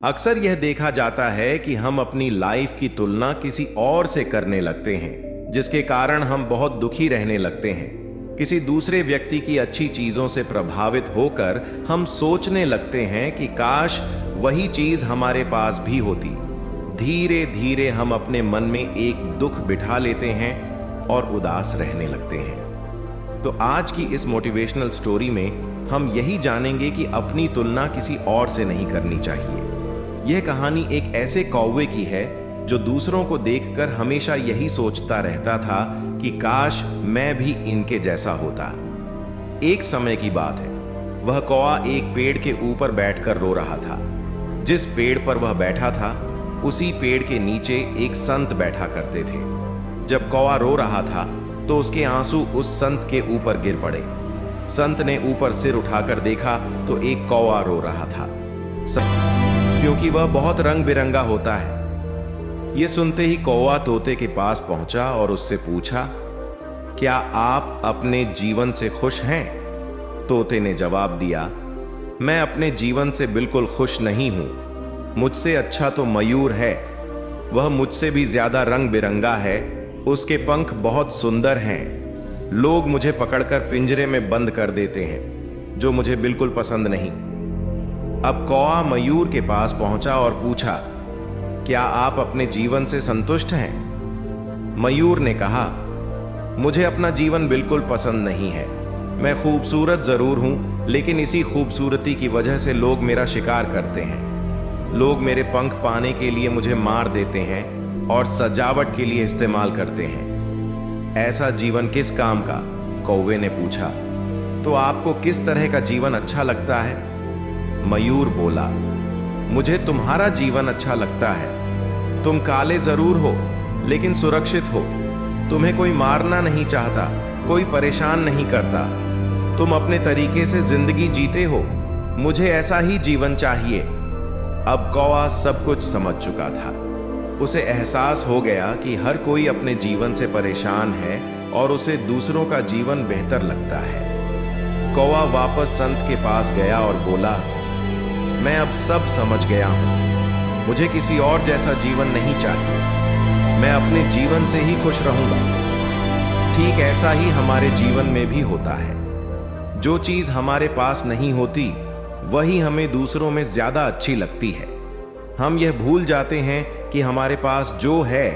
अक्सर यह देखा जाता है कि हम अपनी लाइफ की तुलना किसी और से करने लगते हैं, जिसके कारण हम बहुत दुखी रहने लगते हैं। किसी दूसरे व्यक्ति की अच्छी चीजों से प्रभावित होकर हम सोचने लगते हैं कि काश वही चीज हमारे पास भी होती। धीरे धीरे हम अपने मन में एक दुख बिठा लेते हैं और उदास रहने लगते हैं। तो आज की इस मोटिवेशनल स्टोरी में हम यही जानेंगे कि अपनी तुलना किसी और से नहीं करनी चाहिए। यह कहानी एक ऐसे कौवे की है जो दूसरों को देखकर हमेशा यही सोचता रहता था कि काश मैं भी इनके जैसा होता। एक समय की बात है, वह कौवा एक पेड़ के ऊपर बैठकर रो रहा था। जिस पेड़ पर वह बैठा था उसी पेड़ के नीचे एक संत बैठा करते थे। जब कौवा रो रहा था तो उसके आंसू उस संत के ऊपर गिर पड़े। संत ने ऊपर सिर उठाकर देखा तो एक कौवा रो रहा था, क्योंकि वह बहुत रंग बिरंगा होता है। यह सुनते ही कौवा तोते के पास पहुंचा और उससे पूछा, क्या आप अपने जीवन से खुश हैं? तोते ने जवाब दिया, मैं अपने जीवन से बिल्कुल खुश नहीं हूं। मुझसे अच्छा तो मयूर है, वह मुझसे भी ज्यादा रंग बिरंगा है, उसके पंख बहुत सुंदर हैं। लोग मुझे पकड़कर पिंजरे में बंद कर देते हैं, जो मुझे बिल्कुल पसंद नहीं। अब कौवा मयूर के पास पहुंचा और पूछा, क्या आप अपने जीवन से संतुष्ट हैं? मयूर ने कहा, मुझे अपना जीवन बिल्कुल पसंद नहीं है। मैं खूबसूरत जरूर हूं, लेकिन इसी खूबसूरती की वजह से लोग मेरा शिकार करते हैं। लोग मेरे पंख पाने के लिए मुझे मार देते हैं और सजावट के लिए इस्तेमाल करते हैं। ऐसा जीवन किस काम का? कौवे ने पूछा। तो आपको किस तरह का जीवन अच्छा लगता है? मयूर बोला, मुझे तुम्हारा जीवन अच्छा लगता है। तुम काले जरूर हो, लेकिन सुरक्षित हो। तुम्हें कोई मारना नहीं चाहता, कोई परेशान नहीं करता। तुम अपने तरीके से जिंदगी जीते हो। मुझे ऐसा ही जीवन चाहिए। अब कौवा सब कुछ समझ चुका था। उसे एहसास हो गया कि हर कोई अपने जीवन से परेशान है और उसे दूसरों का जीवन बेहतर लगता है। कौवा वापस संत के पास गया और बोला, मैं अब सब समझ गया हूं। मुझे किसी और जैसा जीवन नहीं चाहिए। मैं अपने जीवन से ही खुश रहूंगा। ठीक ऐसा ही हमारे जीवन में भी होता है। जो चीज हमारे पास नहीं होती वही हमें दूसरों में ज्यादा अच्छी लगती है। हम यह भूल जाते हैं कि हमारे पास जो है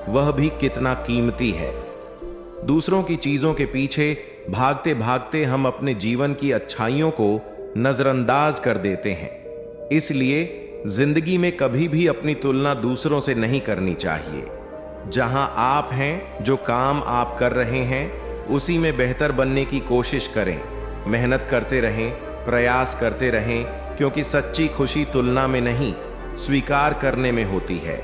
वह भी कितना कीमती है। दूसरों की चीजों के पीछे भागते भागते हम अपने जीवन की अच्छाइयों को नजरअंदाज कर देते हैं। इसलिए जिंदगी में कभी भी अपनी तुलना दूसरों से नहीं करनी चाहिए। जहां आप हैं, जो काम आप कर रहे हैं, उसी में बेहतर बनने की कोशिश करें। मेहनत करते रहें, प्रयास करते रहें, क्योंकि सच्ची खुशी तुलना में नहीं, स्वीकार करने में होती है।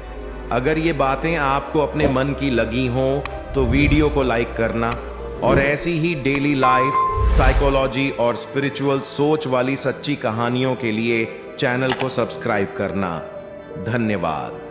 अगर ये बातें आपको अपने मन की लगी हों तो वीडियो को लाइक करना और ऐसी ही डेली लाइफ, साइकोलॉजी और स्पिरिचुअल सोच वाली सच्ची कहानियों के लिए चैनल को सब्सक्राइब करना। धन्यवाद।